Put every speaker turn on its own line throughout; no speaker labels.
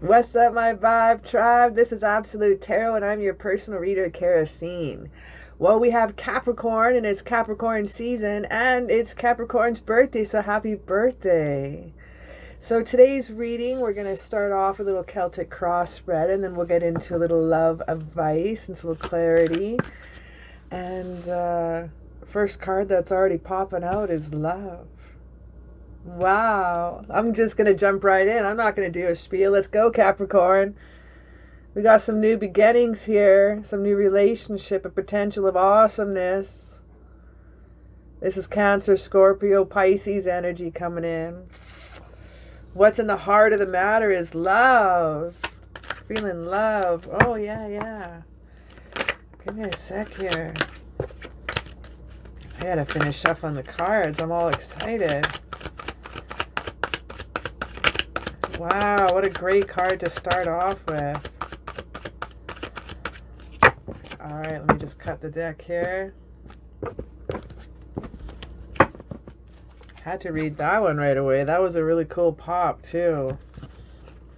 What's up, my Vibe Tribe? This is Absolute Tarot, and I'm your personal reader, CaraSeen. Well, we have Capricorn, and it's Capricorn season, and it's Capricorn's birthday, so happy birthday. So today's reading, we're going to start off with a little Celtic cross spread, and then we'll get into a little love advice and some clarity. And first card that's already popping out is love. Wow, I'm just going to jump right in. I'm not going to do a spiel. Let's go, Capricorn. We got some new beginnings here, some new relationship, a potential of awesomeness. This is Cancer, Scorpio, Pisces energy coming in. What's in the heart of the matter is love. Feeling love. Oh, yeah. Give me a sec here. I got to finish up on the cards. I'm all excited. Wow, what a great card to start off with. All right, let me just cut the deck here. Had to read that one right away. That was a really cool pop, too.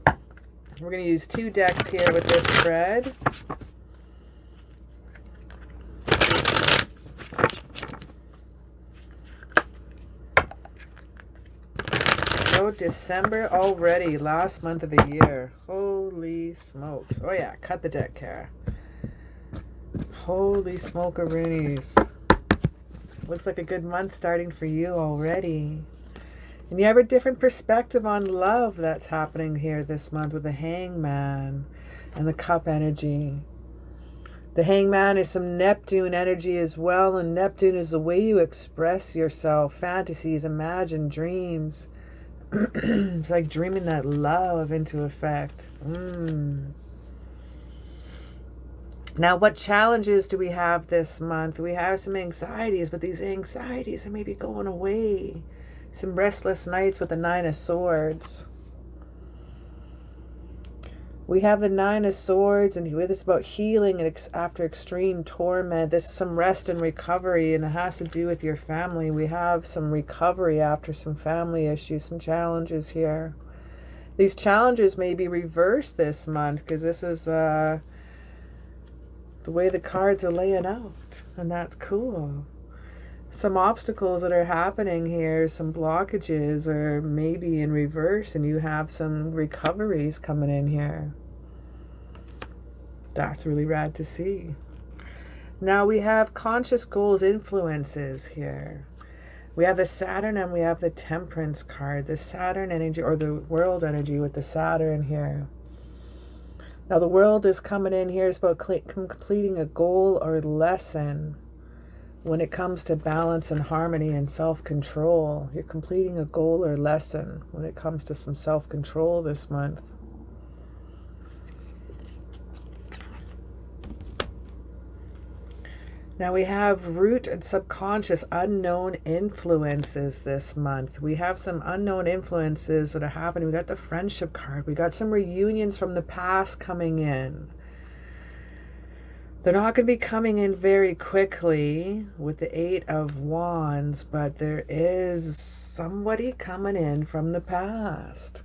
We're going to use 2 decks here with this spread. December already, last month of the year. Holy smokes. Oh yeah, cut the deck, Cara. Holy smoke-a-roonies. Looks like a good month starting for you already. And you have a different perspective on love that's happening here this month with the Hangman and the Cup energy. The Hangman is some Neptune energy as well, and Neptune is the way you express yourself, fantasies, imagine, dreams. It's like dreaming that love into effect. Now, what challenges do we have this month? We have some anxieties, but these anxieties are maybe going away. Some restless nights with the 9 of Swords. We have the 9 of Swords, and with this about healing after extreme torment. This is some rest and recovery, and it has to do with your family. We have some recovery after some family issues, some challenges here. These challenges may be reversed this month, because this is the way the cards are laying out, and that's cool. Some obstacles that are happening here, some blockages are maybe in reverse, and you have some recoveries coming in here. That's really rad to see. Now we have conscious goals influences here. We have the Saturn and we have the Temperance card. The Saturn energy, or the world energy with the Saturn here. Now the world is coming in here. It's about completing a goal or lesson. When it comes to balance and harmony and self-control, you're completing a goal or lesson when it comes to some self-control this month. Now we have root and subconscious unknown influences this month. We have some unknown influences that are happening. We got the Friendship card. We got some reunions from the past coming in. They're not going to be coming in very quickly with the 8 of Wands, but there is somebody coming in from the past.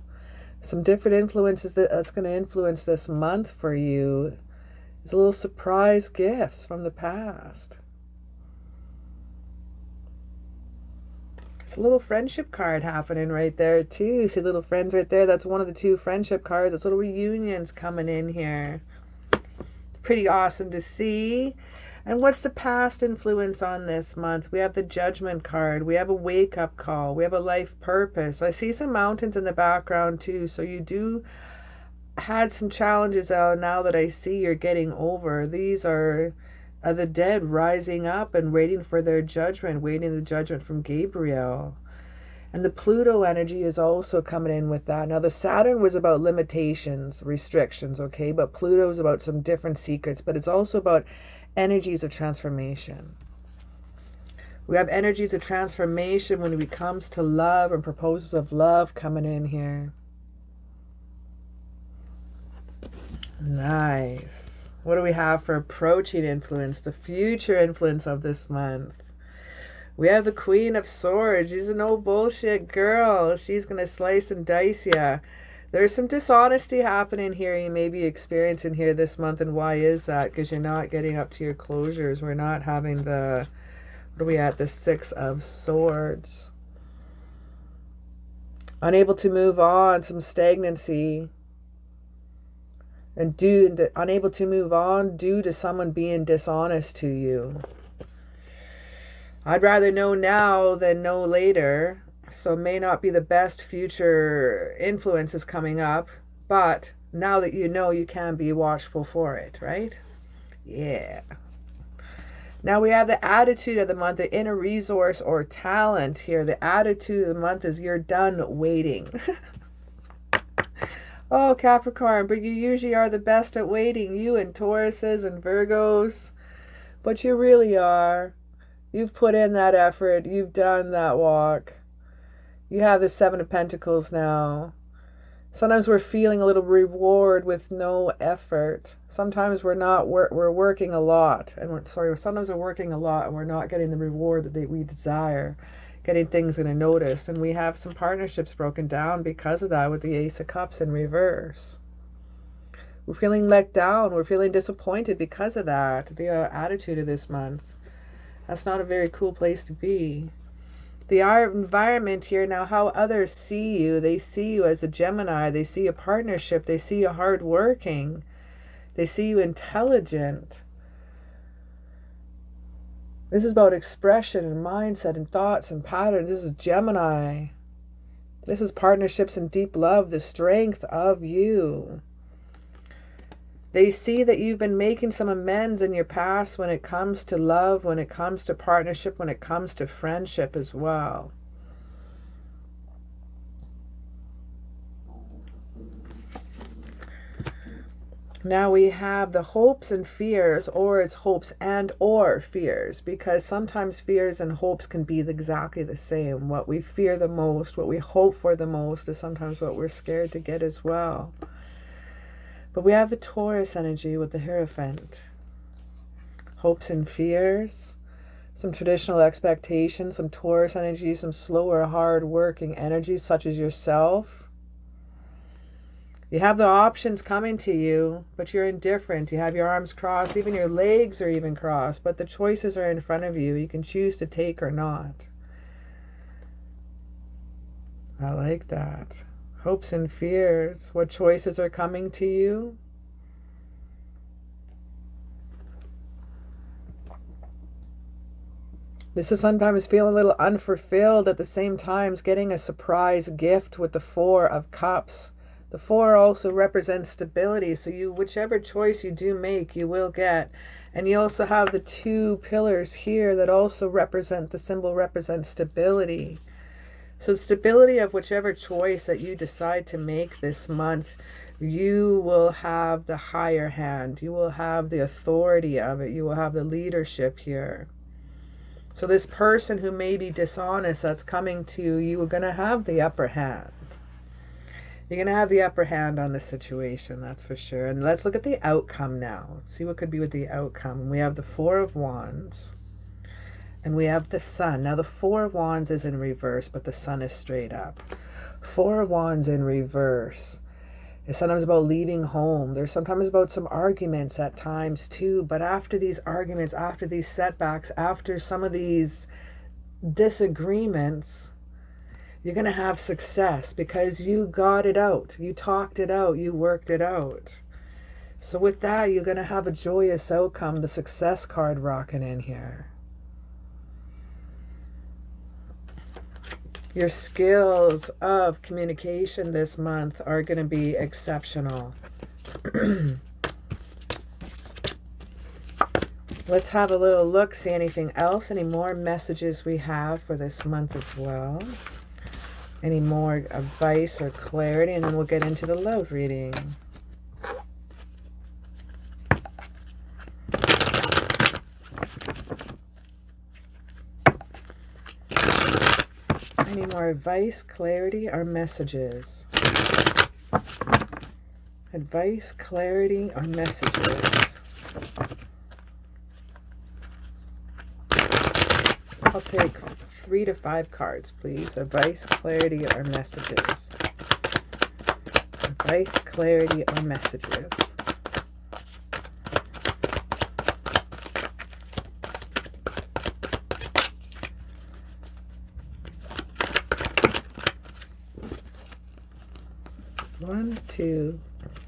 Some different influences that's going to influence this month for you. It's a little surprise gifts from the past. It's a little Friendship card happening right there too. See little friends right there? That's one of the 2 Friendship cards. It's little reunions coming in here. Pretty awesome to see. And what's the past influence on this month? We have the Judgment card. We have a wake-up call. We have a life purpose. I see some mountains in the background too. So you do had some challenges out now that I see you're getting over. These are the dead rising up and waiting for their judgment, waiting the judgment from Gabriel. And the Pluto energy is also coming in with that. Now, the Saturn was about limitations, restrictions, okay? But Pluto is about some different secrets. But it's also about energies of transformation. We have energies of transformation when it comes to love and proposals of love coming in here. Nice. What do we have for approaching influence? The future influence of this month. We have the Queen of Swords. She's a no bullshit girl. She's going to slice and dice you. There's some dishonesty happening here you may be experiencing here this month. And why is that? Because you're not getting up to your closures. We're not having the, what are we at? The Six of Swords. Unable to move on. Some stagnancy. And unable to move on due to someone being dishonest to you. I'd rather know now than know later. So it may not be the best future influences coming up. But now that you know, you can be watchful for it, right? Yeah. Now we have the attitude of the month, the inner resource or talent here. The attitude of the month is you're done waiting. Oh, Capricorn, but you usually are the best at waiting. You and Tauruses and Virgos. But you really are. You've put in that effort. You've done that walk. You have the Seven of Pentacles now. Sometimes we're feeling a little reward with no effort. Sometimes we're working a lot. Sometimes we're working a lot and we're not getting the reward that we desire. Getting things in a notice. And we have some partnerships broken down because of that with the Ace of Cups in reverse. We're feeling let down. We're feeling disappointed because of that. The attitude of this month. That's not a very cool place to be. The environment here now, how others see you. They see you as a Gemini. They see a partnership. They see you hardworking. They see you intelligent. This is about expression and mindset and thoughts and patterns. This is Gemini. This is partnerships and deep love, the strength of you. They see that you've been making some amends in your past when it comes to love, when it comes to partnership, when it comes to friendship as well. Now we have the hopes and fears, or it's hopes and or fears, because sometimes fears and hopes can be exactly the same. What we fear the most, what we hope for the most is sometimes what we're scared to get as well. But we have the Taurus energy with the Hierophant. Hopes and fears, some traditional expectations, some Taurus energy, some slower, hard-working energies such as yourself. You have the options coming to you, but you're indifferent. You have your arms crossed, even your legs are even crossed, but the choices are in front of you. You can choose to take or not. I like that. Hopes and fears. What choices are coming to you? This is sometimes feeling a little unfulfilled, at the same time getting a surprise gift with the Four of Cups. The Four also represents stability, so whichever choice you do make, you will get. And you also have the two pillars here that also represent, the symbol represents stability. So stability of whichever choice that you decide to make this month, you will have the higher hand. You will have the authority of it. You will have the leadership here. So this person who may be dishonest that's coming to you, you are going to have the upper hand. You're going to have the upper hand on the situation, that's for sure. And let's look at the outcome now. Let's see what could be with the outcome. We have the Four of Wands. And we have the Sun. Now the Four of Wands is in reverse, but the Sun is straight up. Four of Wands in reverse. It's sometimes about leaving home. There's sometimes about some arguments at times too. But after these arguments, after these setbacks, after some of these disagreements, you're going to have success because you got it out. You talked it out. You worked it out. So with that, you're going to have a joyous outcome. The Success card rocking in here. Your skills of communication this month are going to be exceptional. Let's have a little look, see anything else, any more messages we have for this month as well. Any more advice or clarity, and then we'll get into the love reading. Any more advice, clarity, or messages? Advice, clarity, or messages? I'll take 3 to 5 cards, please. Advice, clarity, or messages? Advice, clarity, or messages? One, 2,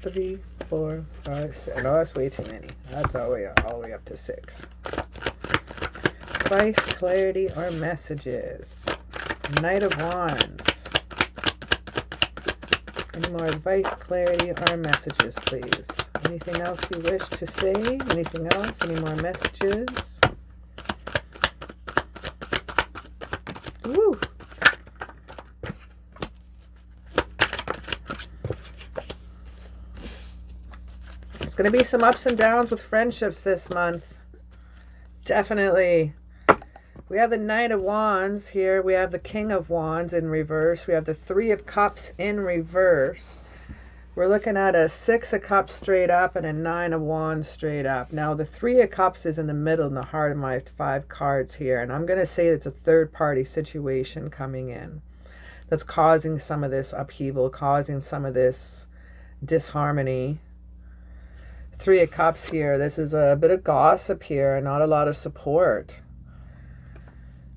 3, 4, 5, 6. No, that's way too many. That's all the way up to 6. Advice, clarity, or messages? Knight of Wands. Any more advice, clarity, or messages, please? Anything else you wish to say? Anything else? Any more messages? Woo! There's going to be some ups and downs with friendships this month. Definitely. We have the Knight of Wands here. We have the King of Wands in reverse. We have the 3 of Cups in reverse. We're looking at a 6 of Cups straight up and a 9 of Wands straight up. Now, the 3 of Cups is in the middle, in the heart of my 5 cards here. And I'm going to say it's a third-party situation coming in that's causing some of this upheaval, causing some of this disharmony. 3 of Cups here. This is a bit of gossip here and not a lot of support.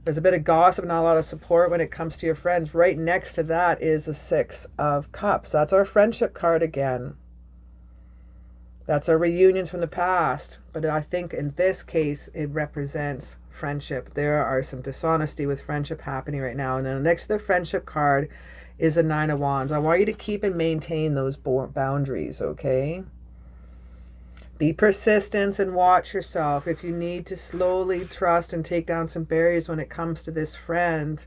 There's a bit of gossip, not a lot of support when it comes to your friends. Right next to that is a 6 of Cups. That's our friendship card again. That's our reunions from the past. But I think in this case, it represents friendship. There are some dishonesty with friendship happening right now. And then next to the friendship card is a 9 of Wands. I want you to keep and maintain those boundaries, okay? Be persistent and watch yourself. If you need to slowly trust and take down some barriers when it comes to this friend,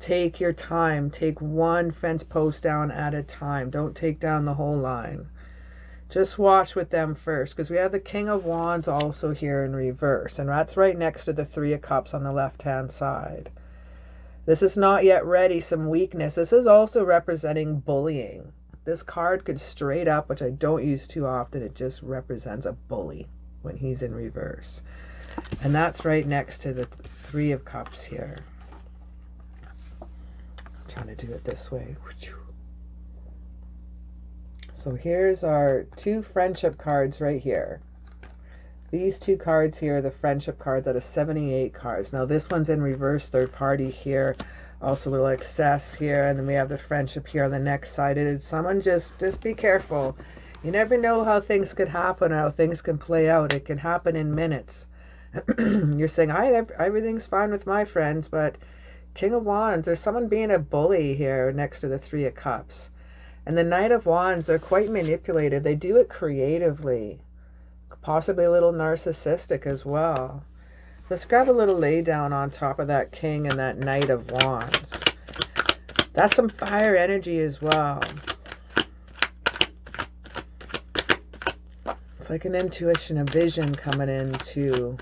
take your time. Take one fence post down at a time. Don't take down the whole line. Just watch with them first, because we have the King of Wands also here in reverse, and that's right next to the 3 of Cups on the left-hand side. This is not yet ready, some weakness. This is also representing bullying. This card could straight up, which I don't use too often, it just represents a bully when he's in reverse. And that's right next to the 3 of Cups here. I'm trying to do it this way. So here's our 2 friendship cards right here. These 2 cards here are the friendship cards out of 78 cards. Now this one's in reverse, third party here. Also a little excess here, and then we have the friendship here on the next side. It's someone, just be careful. You never know how things could happen, how things can play out. It can happen in minutes. You're saying, everything's fine with my friends, but King of Wands, there's someone being a bully here next to the 3 of Cups. And the Knight of Wands, they're quite manipulative. They do it creatively, possibly a little narcissistic as well. Let's grab a little lay down on top of that King and that Knight of Wands. That's some fire energy as well. It's like an intuition, a vision coming into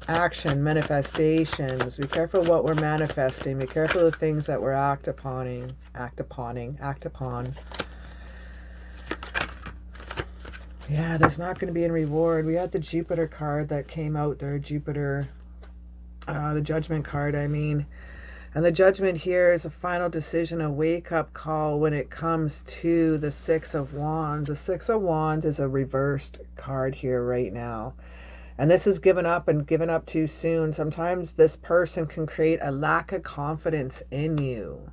action, manifestations. Be careful what we're manifesting. Be careful of the things that we're act upon. Yeah, there's not going to be any reward. We had the Jupiter card that came out there. Jupiter, the Judgment card, I mean. And the Judgment here is a final decision, a wake-up call when it comes to the 6 of Wands. The 6 of Wands is a reversed card here right now. And this is given up and given up too soon. Sometimes this person can create a lack of confidence in you.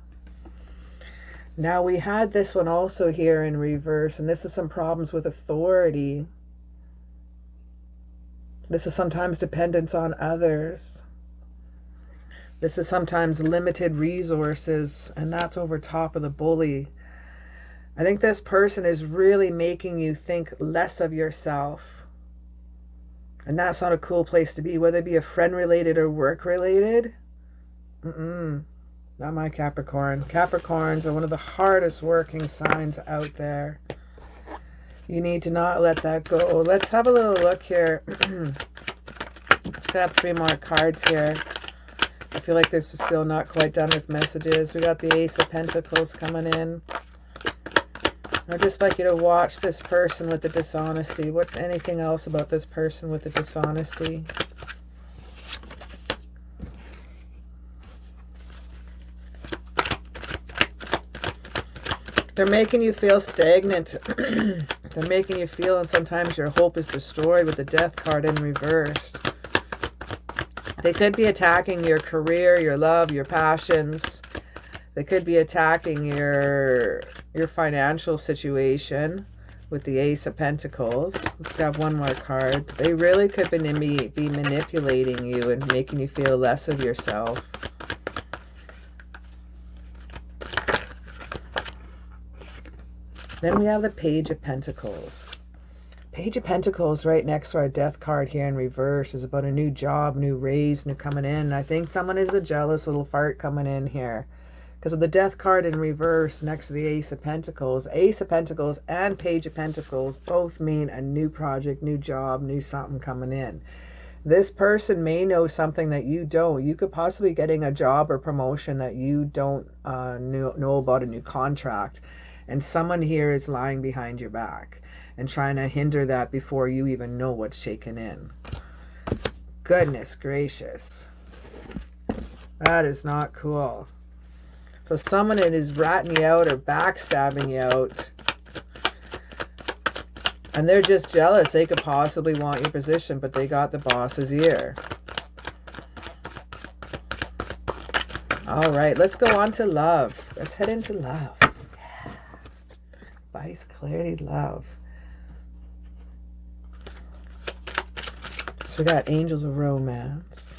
Now we had this one also here in reverse, and this is some problems with authority. This is sometimes dependence on others. This is sometimes limited resources, and that's over top of the bully. I think this person is really making you think less of yourself. And that's not a cool place to be, whether it be a friend-related or work-related. Not Not my Capricorn. Capricorns are one of the hardest working signs out there. You need to not let that go. Let's have a little look here. Let's grab 3 more cards here. I feel like this is still not quite done with messages. We got the Ace of Pentacles coming in. I'd just like you to watch this person with the dishonesty. Anything else about this person with the dishonesty? They're making you feel stagnant. They're making you feel, and sometimes your hope is destroyed with the Death card in reverse. They could be attacking your career, your love, your passions. They could be attacking your financial situation with the Ace of Pentacles. Let's grab one more card. They really could be manipulating you and making you feel less of yourself. Then we have the Page of Pentacles. Page of Pentacles right next to our Death card here in reverse is about a new job, new raise, new coming in. I think someone is a jealous little fart coming in here. Because with the Death card in reverse next to the Ace of Pentacles and Page of Pentacles both mean a new project, new job, new something coming in. This person may know something that you don't. You could possibly be getting a job or promotion that you don't know about, a new contract. And someone here is lying behind your back and trying to hinder that before you even know what's shaking in. Goodness gracious. That is not cool. So someone that is ratting you out or backstabbing you out. And they're just jealous. They could possibly want your position, but they got the boss's ear. All right, let's go on to love. Let's head into love. Advice, clarity, love. So we got Angels of Romance.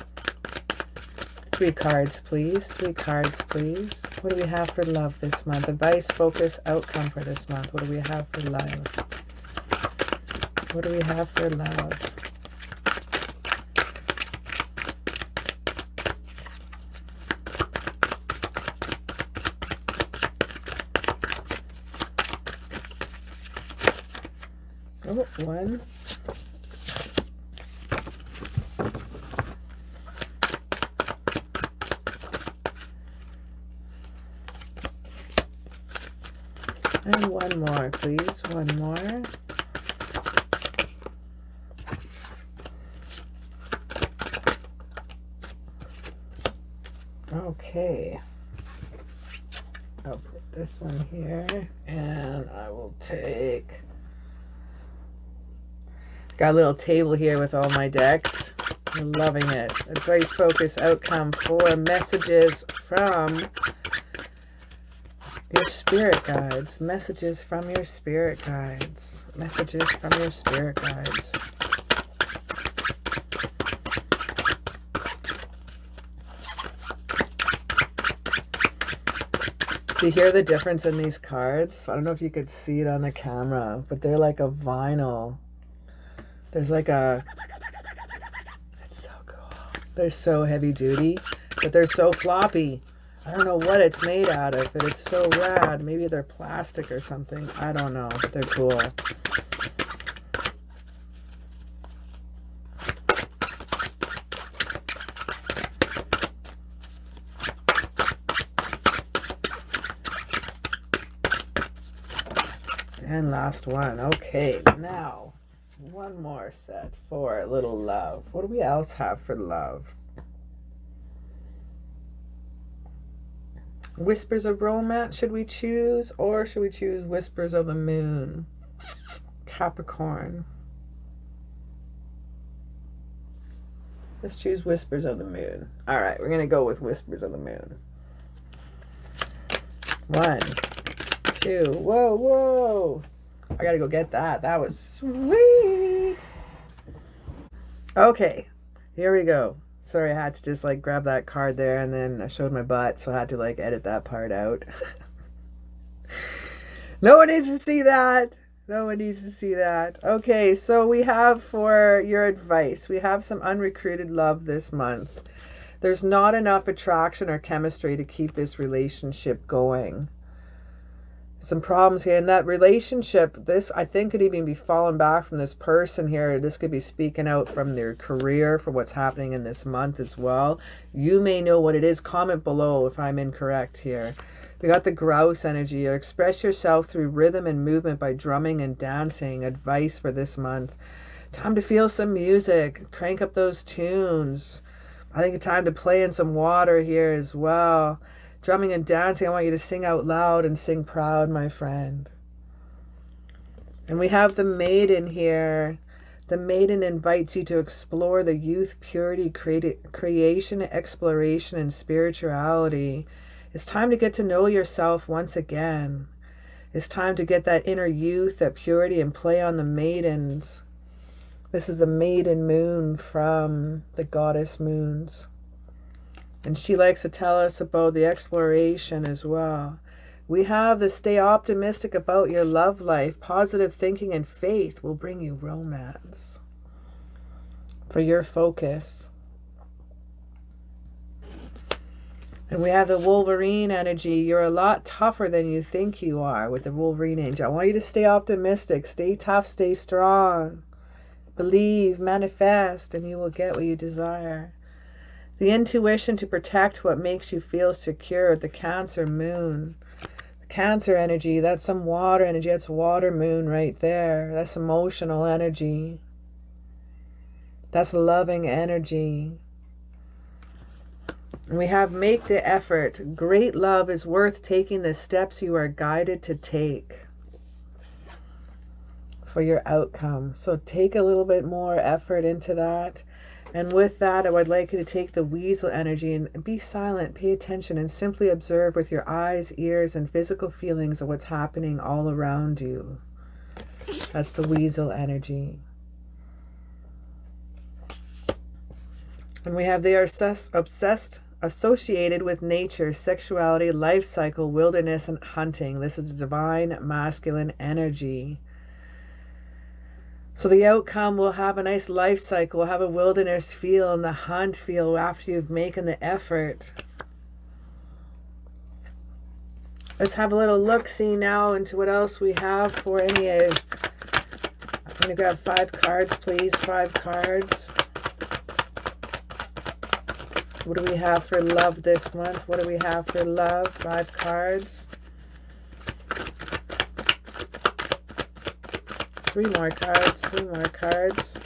3 cards, please. 3 cards, please. What do we have for love this month? Advice, focus, outcome for this month. What do we have for love? What do we have for love? Oh, 1. And 1 more, please. 1 more. Okay. I'll put this one here, and I will take... Got a little table here with all my decks. I'm loving it. Advice, focus, outcome, 4 messages from your spirit guides. Messages from your spirit guides. Messages from your spirit guides. Do you hear the difference in these cards? I don't know if you could see it on the camera, but they're like a vinyl. There's like a... It's so cool. They're so heavy duty, but they're so floppy. I don't know what it's made out of, but it's so rad. Maybe they're plastic or something. I don't know. They're cool. And last one. Okay, now one more set for a little love. What do we else have for love? Whispers of Romance, should we choose? Or should we choose Whispers of the Moon? Capricorn. Let's choose Whispers of the Moon. All right, we're going to go with Whispers of the Moon. 1, 2. Whoa, whoa. I got to go get that. That was sweet. Okay, here we go. Sorry, I had to just like grab that card there, and then I showed my butt, so I had to like edit that part out. No one needs to see that. No one needs to see that. Okay, so we have for your advice, we have some unrecruited love this month. There's not enough attraction or chemistry to keep this relationship going. Some problems here in that relationship. This, I think, could even be falling back from this person here. This could be speaking out from their career for what's happening in this month as well. You may know what it is. Comment below if I'm incorrect here. We got the grouse energy. Express yourself through rhythm and movement by drumming and dancing. Advice for this month. Time to feel some music. Crank up those tunes. I think it's time to play in some water here as well. Drumming and dancing, I want you to sing out loud and sing proud, my friend. And we have the maiden here. The maiden invites you to explore the youth, purity, creation, exploration, and spirituality. It's time to get to know yourself once again. It's time to get that inner youth, that purity, and play on the maidens. This is the maiden moon from the goddess moons. And she likes to tell us about the exploration as well. We have the stay optimistic about your love life. Positive thinking and faith will bring you romance. For your focus. And we have the Wolverine energy. You're a lot tougher than you think you are with the Wolverine angel. I want you to stay optimistic. Stay tough. Stay strong. Believe, manifest, and you will get what you desire. The intuition to protect what makes you feel secure. The Cancer moon. The Cancer energy, that's some water energy. That's water moon right there. That's emotional energy. That's loving energy. And we have make the effort. Great love is worth taking the steps you are guided to take for your outcome. So take a little bit more effort into that. And with that, I would like you to take the weasel energy and be silent, pay attention, and simply observe with your eyes, ears, and physical feelings of what's happening all around you. That's the weasel energy. And we have they are obsessed, associated with nature, sexuality, life cycle, wilderness, and hunting. This is the divine masculine energy. So the outcome will have a nice life cycle, will have a wilderness feel and the hunt feel after you've making the effort. Let's have a little look-see now into what else we have for any of... I'm going to grab 5 cards, please. 5 cards. What do we have for love this month? What do we have for love? 5 cards. 3 more cards, 3 more cards.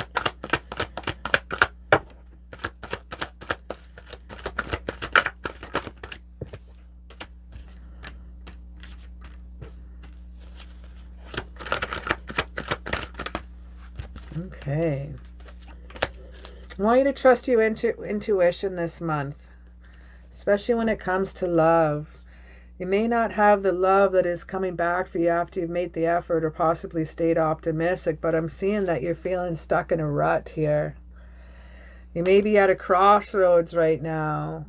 Okay. I want you to trust your intuition this month, especially when it comes to love. You may not have the love that is coming back for you after you've made the effort or possibly stayed optimistic, but I'm seeing that you're feeling stuck in a rut here. You may be at a crossroads right now.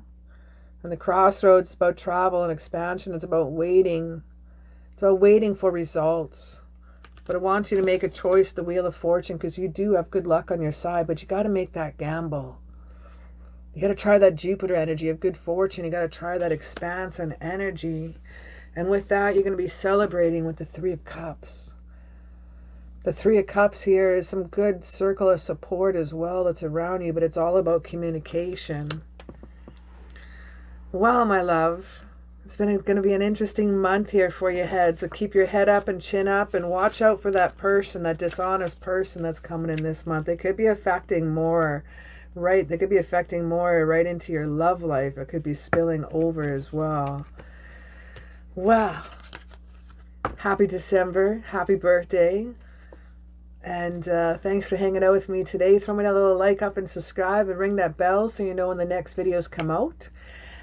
And the crossroads is about travel and expansion. It's about waiting. It's about waiting for results. But I want you to make a choice, the Wheel of Fortune, because you do have good luck on your side, but you got to make that gamble. You got to try that Jupiter energy of good fortune. You got to try that expanse and energy. And with that, you're going to be celebrating with the 3 of Cups. The 3 of Cups here is some good circle of support as well that's around you, but it's all about communication. Well, my love, it's going to be an interesting month here for your head. So keep your head up and chin up and watch out for that person, that dishonest person that's coming in this month. They could be affecting more. Right, they could be affecting more right into your love life. It could be spilling over as well. Wow. Happy December. Happy birthday. And thanks for hanging out with me today. Throw me that little like up and subscribe and ring that bell so you know when the next videos come out.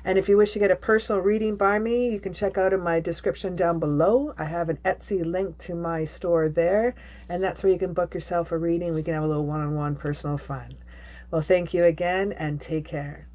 And if you wish to get a personal reading by me, you can check out in my description down below. I have an Etsy link to my store there. And that's where you can book yourself a reading. We can have a little one-on-one personal fun. Well, thank you again and take care.